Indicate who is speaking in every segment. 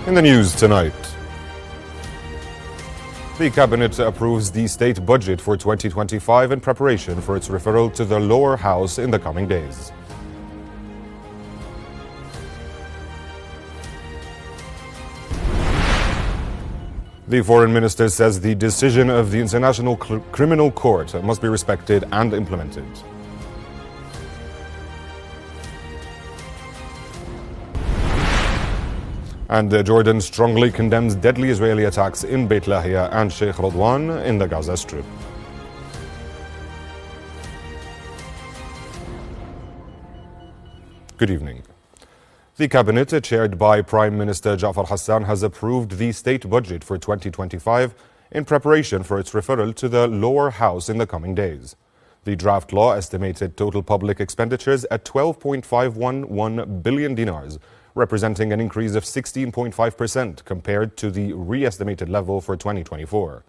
Speaker 1: In the news tonight, the Cabinet approves the state budget for 2025 in preparation for its referral to the lower house in the coming days. The foreign minister says the decision of the International Criminal Court must be respected and implemented. And Jordan strongly condemns deadly Israeli attacks in Beit Lahia and Sheikh Radwan in the Gaza Strip. Good evening. The Cabinet, chaired by Prime Minister Ja'far Hassan, has approved the state budget for 2025 in preparation for its referral to the lower house in the coming days. The draft law estimated total public expenditures at 12.511 billion dinars, representing an increase of 16.5% compared to the re-estimated level for 2024.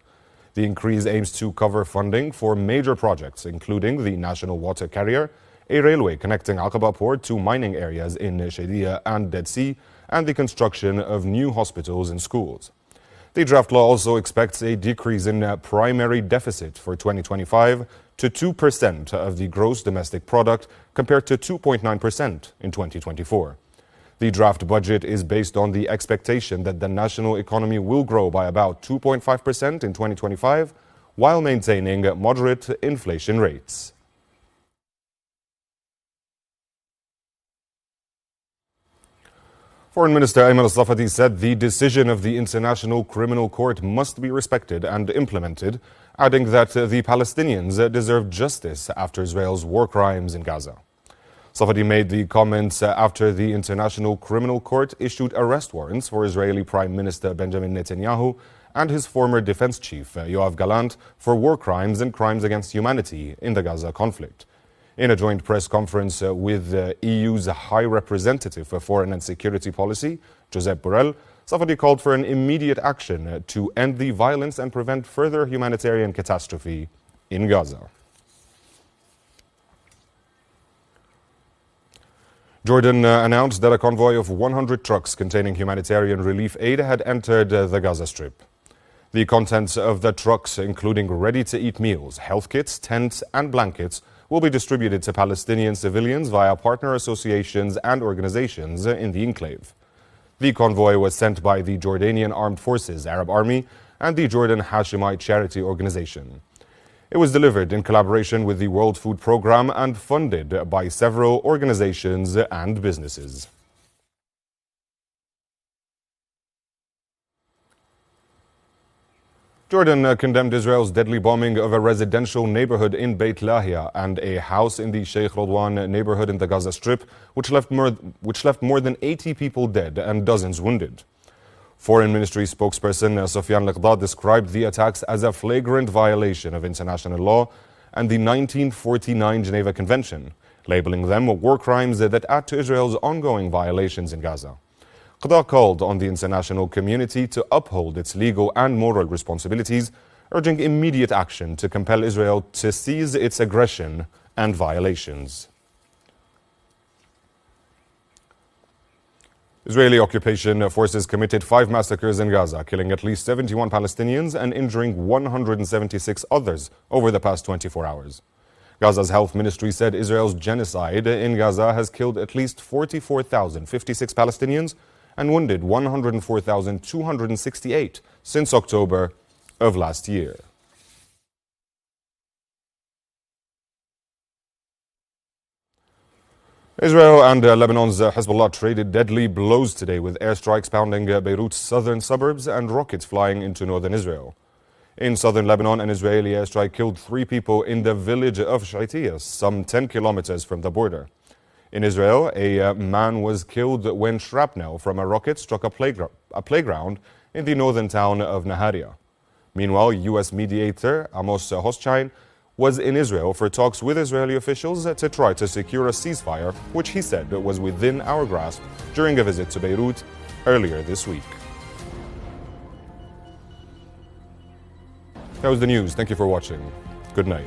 Speaker 1: The increase aims to cover funding for major projects, including the national water carrier, a railway connecting Aqaba port to mining areas in Shadiya and Dead Sea, and the construction of new hospitals and schools. The draft law also expects a decrease in primary deficit for 2025 to 2% of the gross domestic product compared to 2.9% in 2024. The draft budget is based on the expectation that the national economy will grow by about 2.5% in 2025 while maintaining moderate inflation rates. Foreign Minister Ayman al-Safadi said the decision of the International Criminal Court must be respected and implemented, adding that the Palestinians deserve justice after Israel's war crimes in Gaza. Safadi made the comments after the International Criminal Court issued arrest warrants for Israeli Prime Minister Benjamin Netanyahu and his former defense chief, Yoav Gallant, for war crimes and crimes against humanity in the Gaza conflict. In a joint press conference with the EU's High Representative for Foreign and Security Policy, Josep Borrell, Safadi called for an immediate action to end the violence and prevent further humanitarian catastrophe in Gaza. Jordan announced that a convoy of 100 trucks containing humanitarian relief aid had entered the Gaza Strip. The contents of the trucks, including ready-to-eat meals, health kits, tents, and blankets, will be distributed to Palestinian civilians via partner associations and organizations in the enclave. The convoy was sent by the Jordanian Armed Forces Arab Army and the Jordan Hashemite Charity Organization. It was delivered in collaboration with the World Food Programme and funded by several organizations and businesses. Jordan condemned Israel's deadly bombing of a residential neighborhood in Beit Lahia and a house in the Sheikh Radwan neighborhood in the Gaza Strip, which left more than 80 people dead and dozens wounded. Foreign Ministry spokesperson Sofyan Liqdad described the attacks as a flagrant violation of international law and the 1949 Geneva Convention, labeling them war crimes that add to Israel's ongoing violations in Gaza. Liqdad called on the international community to uphold its legal and moral responsibilities, urging immediate action to compel Israel to cease its aggression and violations. Israeli occupation forces committed 5 massacres in Gaza, killing at least 71 Palestinians and injuring 176 others over the past 24 hours. Gaza's health ministry said Israel's genocide in Gaza has killed at least 44,056 Palestinians and wounded 104,268 since October of last year. Israel and Lebanon's Hezbollah traded deadly blows today, with airstrikes pounding Beirut's southern suburbs and rockets flying into northern Israel. In southern Lebanon, an Israeli airstrike killed 3 people in the village of Shaitiyas, some 10 kilometers from the border. In Israel, a man was killed when shrapnel from a rocket struck a playground in the northern town of Naharia. Meanwhile, U.S. mediator Amos Hochstein was in Israel for talks with Israeli officials to try to secure a ceasefire, which he said was within our grasp during a visit to Beirut earlier this week. That was the news. Thank you for watching. Good night.